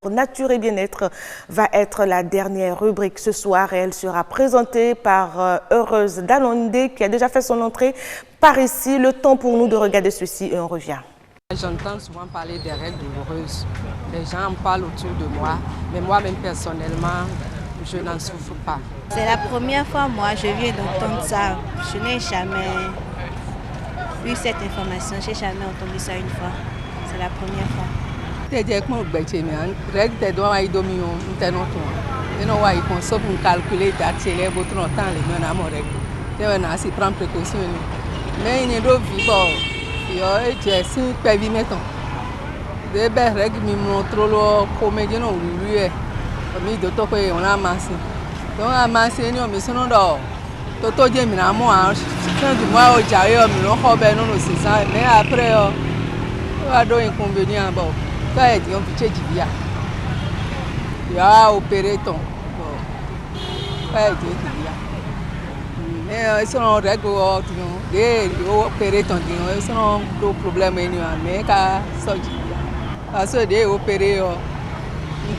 Nature et bien-être va être la dernière rubrique ce soir et elle sera présentée par Heureuse Dalondé qui a déjà fait son entrée par ici. Le temps pour nous de regarder ceci et on revient. J'entends souvent parler des règles douloureuses. Les gens en parlent autour de moi, mais moi-même personnellement, je n'en souffre pas. C'est la première fois, moi, je viens d'entendre ça. Je n'ai jamais eu cette information, je n'ai jamais entendu ça une fois. C'est la première fois. C'est-à-dire que je règle des doigts à dominer, je ne sais pas calculer d'accélérer votre temps, les gens à mon règle. Je vais prendre précaution. Mais il n'y a pas de vie. Je suis pas vie maintenant. Des règles qui me montrent comment je ne comme docteur on a amassé. Donc amassé, nous sommes dans Toto dit mais à moi, fin du mois au Jaïo, nous n'avons pas non c'est ça. Mais après, on a deux inconvénients. Bon, quand il dit on peut dire il a opéré ton. Mais ils sont règles, ils ont opéré ton, ils sont deux problèmes mais quand ça parce que des opérés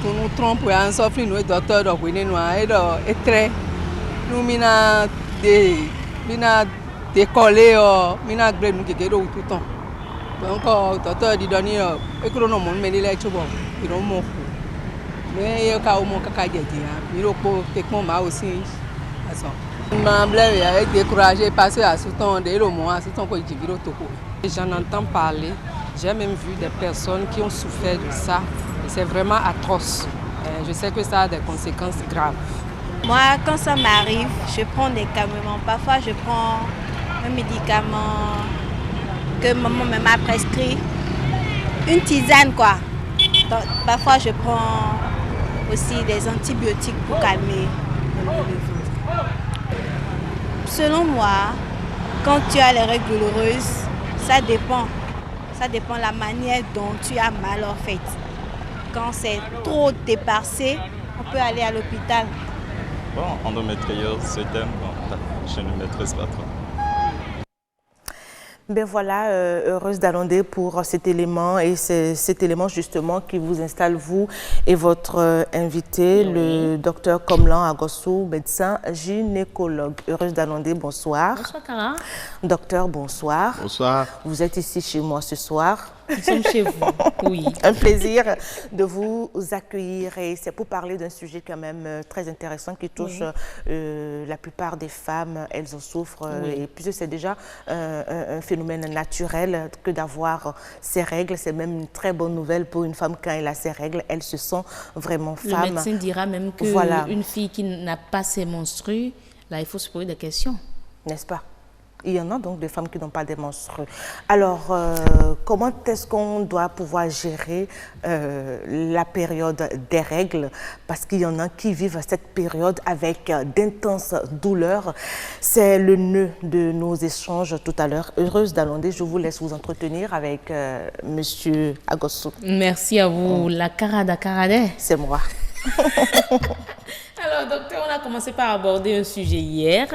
nous trompons en souffrant nous docteurs donc nous et très nous mina décoller mina gré nous qui tout le temps donc docteur dit donner et que nous mon mener les choses ils ont mon mais il y a quand mon caca dit il faut techniquement ma aussi ça m'a blâmé avec découragé parce que à ce temps de le mois à ce temps que j'ai vu tout j'en entends parler. J'ai même vu des personnes qui ont souffert de ça. C'est vraiment atroce. Je sais que ça a des conséquences graves. Moi, quand ça m'arrive, je prends des calmants. Parfois, je prends un médicament que maman m'a prescrit. Une tisane, quoi. Donc, parfois, je prends aussi des antibiotiques pour calmer le ventre. Selon moi, quand tu as les règles douloureuses, ça dépend. Ça dépend de la manière dont tu as mal en fait. Quand c'est trop dépassé, on peut aller à l'hôpital. Bon, endométriose, ce thème, bon, je ne maîtrise pas trop. Ben voilà, Heureuse Dalondé pour cet élément et c'est cet élément justement qui vous installe, vous et votre invité, le docteur Komlan Agossou, médecin gynécologue. Heureuse Dalondé, bonsoir. Bonsoir, Cara. Docteur, bonsoir. Bonsoir. Vous êtes ici chez moi ce soir. Nous sommes chez vous, oui. Un plaisir de vous accueillir et c'est pour parler d'un sujet quand même très intéressant qui touche la plupart des femmes, elles en souffrent et puisque c'est déjà un phénomène naturel que d'avoir ses règles, c'est même une très bonne nouvelle pour une femme quand elle a ses règles, elle se sent vraiment femme. Le médecin dira même que une fille qui n'a pas ses menstrues, là il faut se poser des questions. N'est-ce pas? Il y en a donc des femmes qui n'ont pas des menstrues. Alors, comment est-ce qu'on doit pouvoir gérer la période des règles? Parce qu'il y en a qui vivent cette période avec d'intenses douleurs. C'est le nœud de nos échanges tout à l'heure. Heureuse Dalondé, je vous laisse vous entretenir avec Monsieur Agossou. Merci à vous. La Carada Caradé. C'est moi. Alors, docteur, on a commencé par aborder un sujet hier,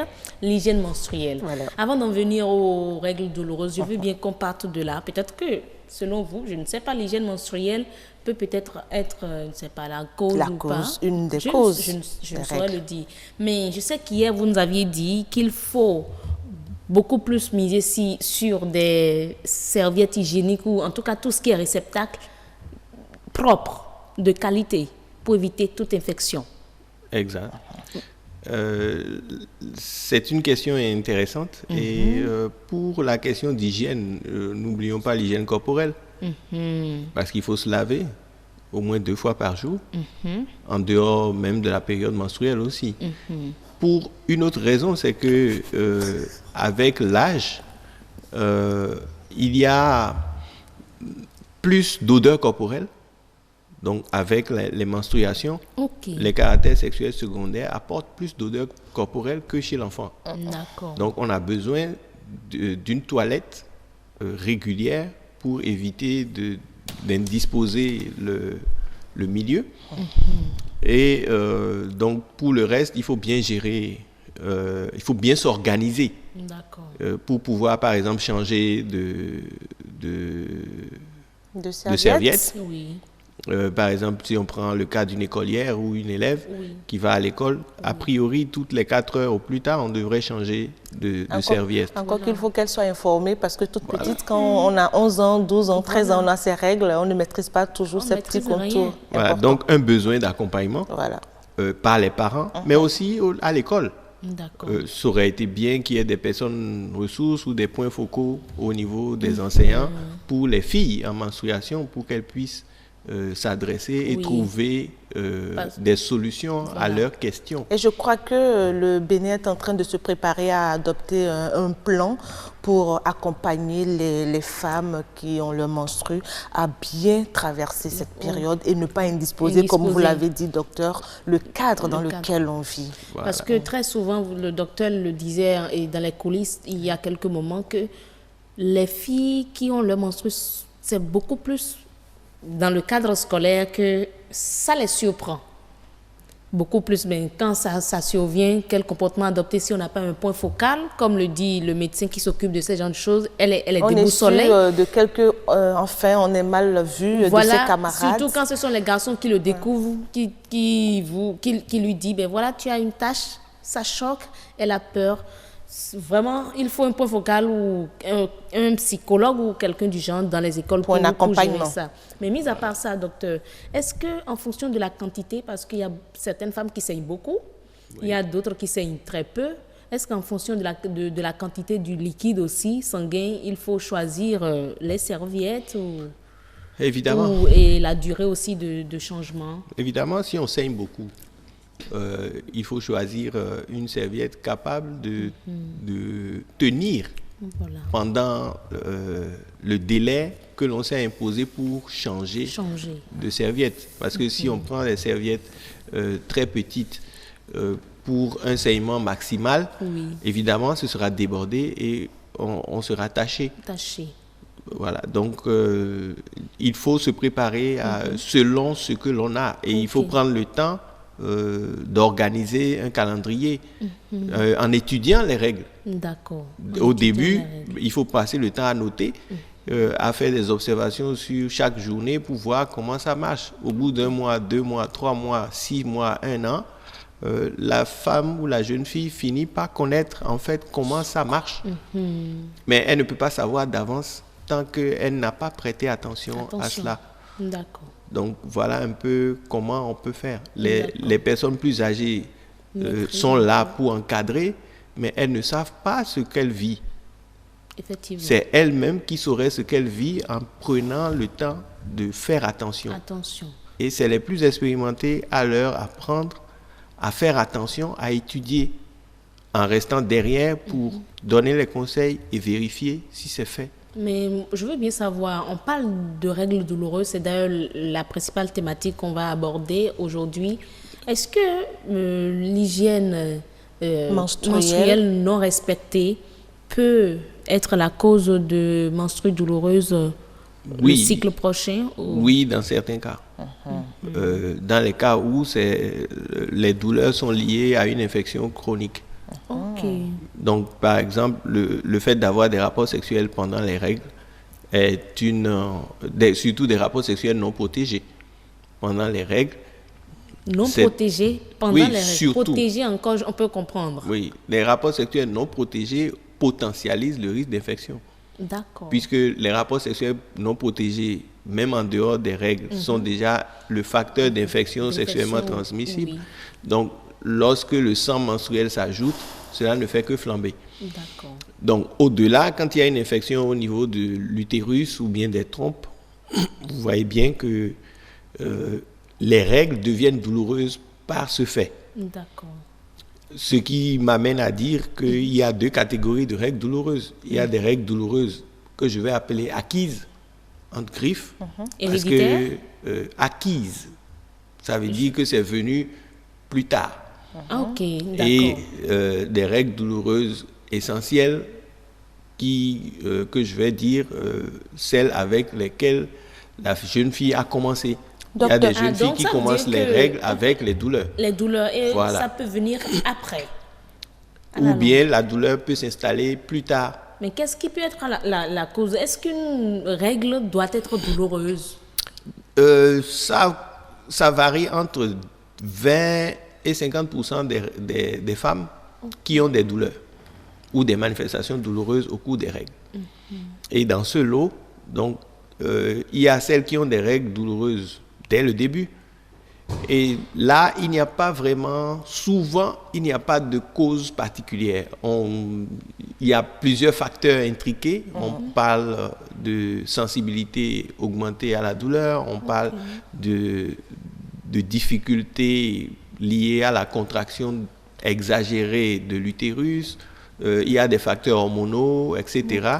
l'hygiène menstruelle. Voilà. Avant d'en venir aux règles douloureuses, je veux bien qu'on parte de là. Peut-être que, selon vous, je ne sais pas, l'hygiène menstruelle peut peut-être être, je ne sais pas, la cause ou pas. Une des causes. Je ne saurais le dire. Mais je sais qu'hier, vous nous aviez dit qu'il faut beaucoup plus miser sur des serviettes hygiéniques ou en tout cas tout ce qui est réceptacle propre, de qualité, pour éviter toute infection. Exact. C'est une question intéressante. Et pour la question d'hygiène, n'oublions pas l'hygiène corporelle. Parce qu'il faut se laver au moins 2 fois par jour, en dehors même de la période menstruelle aussi. Pour une autre raison, c'est que avec l'âge, il y a plus d'odeur corporelle. Donc, avec les menstruations, les caractères sexuels secondaires apportent plus d'odeur corporelle que chez l'enfant. Donc, on a besoin d'une toilette régulière pour éviter d'indisposer le milieu. Et donc, pour le reste, il faut bien gérer, il faut bien s'organiser pour pouvoir, par exemple, changer de serviettes. Par exemple, si on prend le cas d'une écolière ou une élève qui va à l'école, a priori, toutes les 4 heures au plus tard, on devrait changer de serviette. Encore qu'il faut qu'elle soit informée parce que toute petite, quand on a 11 ans, 12 ans, 13 ans, on a ses règles, on ne maîtrise pas toujours ces petits contours. Voilà, donc un besoin d'accompagnement par les parents, mais aussi à l'école. Ça aurait été bien qu'il y ait des personnes ressources ou des points focaux au niveau des enseignants pour les filles en menstruation pour qu'elles puissent s'adresser et trouver des solutions à leurs questions. Et je crois que le Bénin est en train de se préparer à adopter un plan pour accompagner les femmes qui ont le menstru à bien traverser cette période et ne pas indisposer, comme vous l'avez dit, docteur, le cadre dans lequel on vit. Parce que très souvent, le docteur le disait, et dans les coulisses, il y a quelques moments, que les filles qui ont le menstru, c'est beaucoup plus dans le cadre scolaire que ça les surprend. Beaucoup plus, mais quand ça survient, quel comportement adopter si on n'a pas un point focal, comme le dit le médecin qui s'occupe de ce genre de choses, elle est déboussolée. On est sûr de quelques, enfin, on est mal vu de ses camarades. Surtout quand ce sont les garçons qui le découvrent, qui lui disent, ben voilà, tu as une tache, ça choque, elle a peur. Vraiment, il faut un point focal ou un psychologue ou quelqu'un du genre dans les écoles pour un accompagnement. Ça. Mais mis à part ça, docteur, est-ce qu'en fonction de la quantité, parce qu'il y a certaines femmes qui saignent beaucoup, il y a d'autres qui saignent très peu, est-ce qu'en fonction de la quantité du liquide aussi sanguin, il faut choisir les serviettes Évidemment. Et la durée aussi de changement? Évidemment, si on saigne beaucoup, il faut choisir une serviette capable de tenir pendant le délai que l'on s'est imposé pour changer de serviette. Parce que si on prend des serviettes très petites pour un saignement maximal, évidemment, ce sera débordé et on sera taché. Voilà, donc il faut se préparer selon ce que l'on a et il faut prendre le temps d'organiser un calendrier en étudiant les règles. D'accord. Au début, il faut passer le temps à noter, à faire des observations sur chaque journée pour voir comment ça marche. Au bout d'1 mois, 2 mois, 3 mois, 6 mois, 1 an, la femme ou la jeune fille finit par connaître en fait comment ça marche. Mais elle ne peut pas savoir d'avance tant qu'elle n'a pas prêté attention à cela. D'accord. Donc, voilà un peu comment on peut faire. Les personnes plus âgées sont là pour encadrer, mais elles ne savent pas ce qu'elles vivent. Effectivement. C'est elles-mêmes qui sauraient ce qu'elles vivent en prenant le temps de faire attention. Et c'est les plus expérimentés à leur apprendre à faire attention, à étudier, en restant derrière pour donner les conseils et vérifier si c'est fait. Mais je veux bien savoir, on parle de règles douloureuses, c'est d'ailleurs la principale thématique qu'on va aborder aujourd'hui. Est-ce que l'hygiène menstruelle non respectée peut être la cause de menstrues douloureuses le cycle prochain? Oui, dans certains cas. Dans les cas où les douleurs sont liées à une infection chronique. Donc, par exemple, le fait d'avoir des rapports sexuels pendant les règles est surtout des rapports sexuels non protégés pendant les règles. Non protégés pendant les règles. Surtout. Protégés encore, on peut comprendre. Oui, les rapports sexuels non protégés potentialisent le risque d'infection. D'accord. Puisque les rapports sexuels non protégés, même en dehors des règles, sont déjà le facteur d'infection sexuellement transmissible. Donc, lorsque le sang menstruel s'ajoute, cela ne fait que flamber. D'accord. Donc, au-delà, quand il y a une infection au niveau de l'utérus ou bien des trompes, vous voyez bien que les règles deviennent douloureuses par ce fait. D'accord. Ce qui m'amène à dire qu'il y a 2 catégories de règles douloureuses. Il y a des règles douloureuses que je vais appeler acquises, entre griffes. Parce que acquises, ça veut dire que c'est venu plus tard. Ok, d'accord. Et des règles douloureuses essentielles que je vais dire, celles avec lesquelles la jeune fille a commencé. Il y a des jeunes filles qui commencent les règles avec les douleurs. Les douleurs, et ça peut venir après. Ou bien la douleur peut s'installer plus tard. Mais qu'est-ce qui peut être la cause? Est-ce qu'une règle doit être douloureuse? Ça varie entre 20 et 50% des femmes qui ont des douleurs ou des manifestations douloureuses au cours des règles. Et dans ce lot, donc, il y a celles qui ont des règles douloureuses dès le début. Et là, il n'y a pas vraiment, souvent, il n'y a pas de cause particulière. Il y a plusieurs facteurs intriqués. On parle de sensibilité augmentée à la douleur, on parle de difficultés liées à la contraction exagérée de l'utérus. Il y a des facteurs hormonaux, etc.,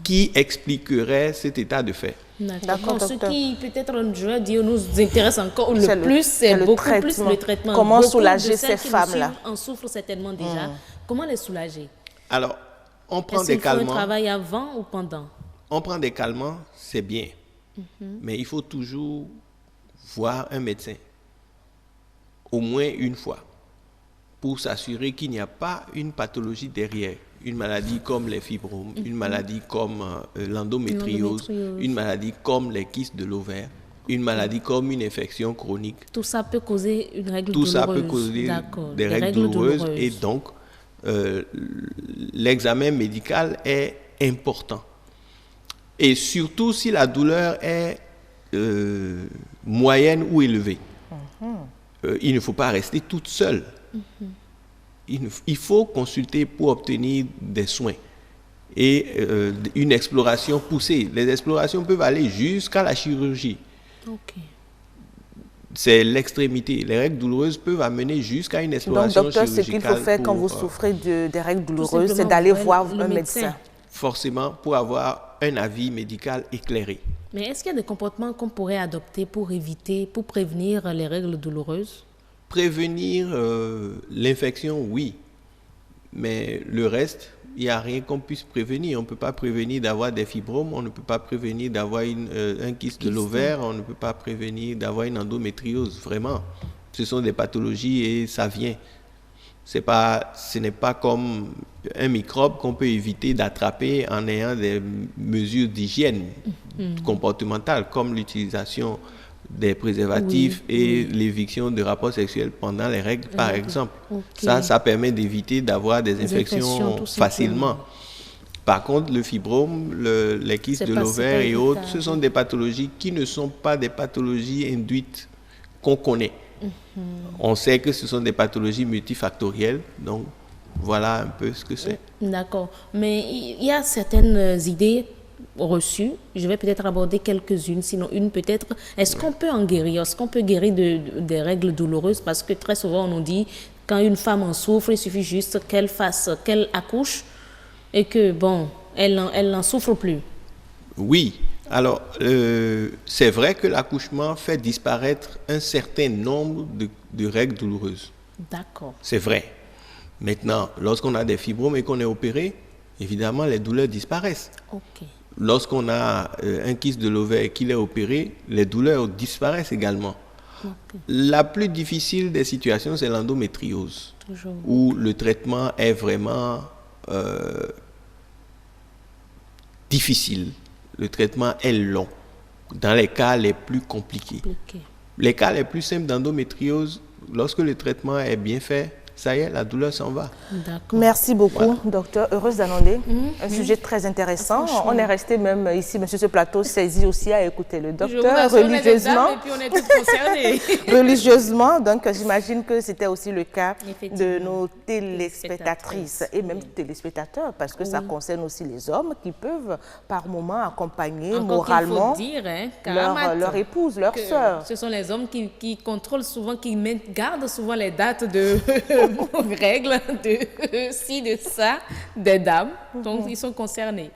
qui expliqueraient cet état de fait. D'accord. Ce qui, peut-être, je vais dire, nous intéresse encore le plus, c'est beaucoup plus le traitement. Comment soulager ces femmes-là? En souffrent certainement déjà. Comment les soulager? Alors, on prend des calmants. Est-ce qu'il faut un travail avant ou pendant? On prend des calmants, c'est bien. Mais il faut toujours voir un médecin, au moins une fois, pour s'assurer qu'il n'y a pas une pathologie derrière. Une maladie comme les fibromes, une maladie comme l'endométriose, une maladie comme les kystes de l'ovaire, une maladie comme une infection chronique. Tout ça peut causer une règle douloureuse. Tout ça peut causer des règles douloureuses. Et donc, l'examen médical est important. Et surtout si la douleur est moyenne ou élevée. Il ne faut pas rester toute seule. Il faut consulter pour obtenir des soins et une exploration poussée. Les explorations peuvent aller jusqu'à la chirurgie. C'est l'extrémité. Les règles douloureuses peuvent amener jusqu'à une exploration chirurgicale. Donc, docteur, ce qu'il faut faire quand vous souffrez des règles douloureuses, c'est d'aller voir un médecin. Forcément, pour avoir un avis médical éclairé. Mais est-ce qu'il y a des comportements qu'on pourrait adopter pour prévenir les règles douloureuses? Prévenir l'infection, oui. Mais le reste, il n'y a rien qu'on puisse prévenir. On ne peut pas prévenir d'avoir des fibromes, on ne peut pas prévenir d'avoir un kyste de l'ovaire, on ne peut pas prévenir d'avoir une endométriose, vraiment. Ce sont des pathologies et ça vient. Ce n'est pas comme un microbe qu'on peut éviter d'attraper en ayant des mesures d'hygiène comportementale, comme l'utilisation des préservatifs et l'éviction de rapports sexuels pendant les règles, par exemple. Ça permet d'éviter d'avoir des infections facilement. Par contre, le fibrome, les kystes de l'ovaire et autres, ce sont des pathologies qui ne sont pas des pathologies induites qu'on connaît. On sait que ce sont des pathologies multifactorielles, donc voilà un peu ce que c'est. D'accord. Mais il y a certaines idées reçues. Je vais peut-être aborder quelques-unes, sinon une peut-être. Est-ce qu'on peut en guérir? Est-ce qu'on peut guérir des règles douloureuses? Parce que très souvent, on nous dit, quand une femme en souffre, il suffit juste qu'elle accouche et que, bon, elle n'en souffre plus. Oui. Alors, c'est vrai que l'accouchement fait disparaître un certain nombre de règles douloureuses. D'accord. C'est vrai. Maintenant, lorsqu'on a des fibromes et qu'on est opéré, évidemment, les douleurs disparaissent. Lorsqu'on a un kyste de l'ovaire et qu'il est opéré, les douleurs disparaissent également. La plus difficile des situations, c'est l'endométriose, où le traitement est vraiment difficile. Le traitement est long, dans les cas les plus compliqués. Les cas les plus simples d'endométriose, lorsque le traitement est bien fait, ça y est, la douleur s'en va. Merci beaucoup, docteur. Heureuse d'annoncer. Un sujet très intéressant. On est resté même ici, monsieur ce plateau, saisi aussi à écouter le docteur religieusement. Et puis on est tous concernés. Religieusement, donc j'imagine que c'était aussi le cas de nos téléspectatrices et même téléspectateurs, parce que ça concerne aussi les hommes qui peuvent par moment accompagner moralement leur épouse, leur sœur. Ce sont les hommes qui contrôlent souvent, qui gardent souvent les dates de règles de ci, de ça, des dames. Donc, ils sont concernés.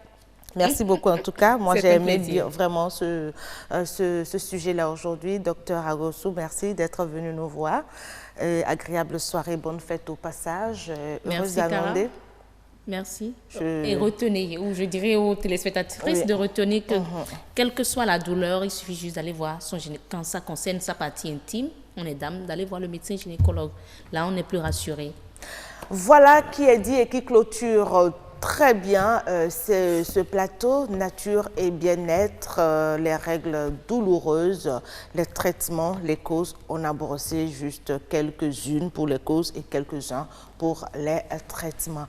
Merci beaucoup. En tout cas, moi, j'ai aimé dire vraiment ce sujet-là aujourd'hui. Docteur Agossou, merci d'être venu nous voir. Agréable soirée, bonne fête au passage. Merci, Cara. Merci. Et retenez, ou je dirais aux téléspectatrices de retenir que, quelle que soit la douleur, il suffit juste d'aller voir son gynécologue. Quand ça concerne sa partie intime, on est dame, d'aller voir le médecin gynécologue. Là, on est plus rassuré. Voilà qui est dit et qui clôture très bien, c'est ce plateau nature et bien-être, les règles douloureuses, les traitements, les causes. On a brossé juste quelques-unes pour les causes et quelques-uns pour les traitements.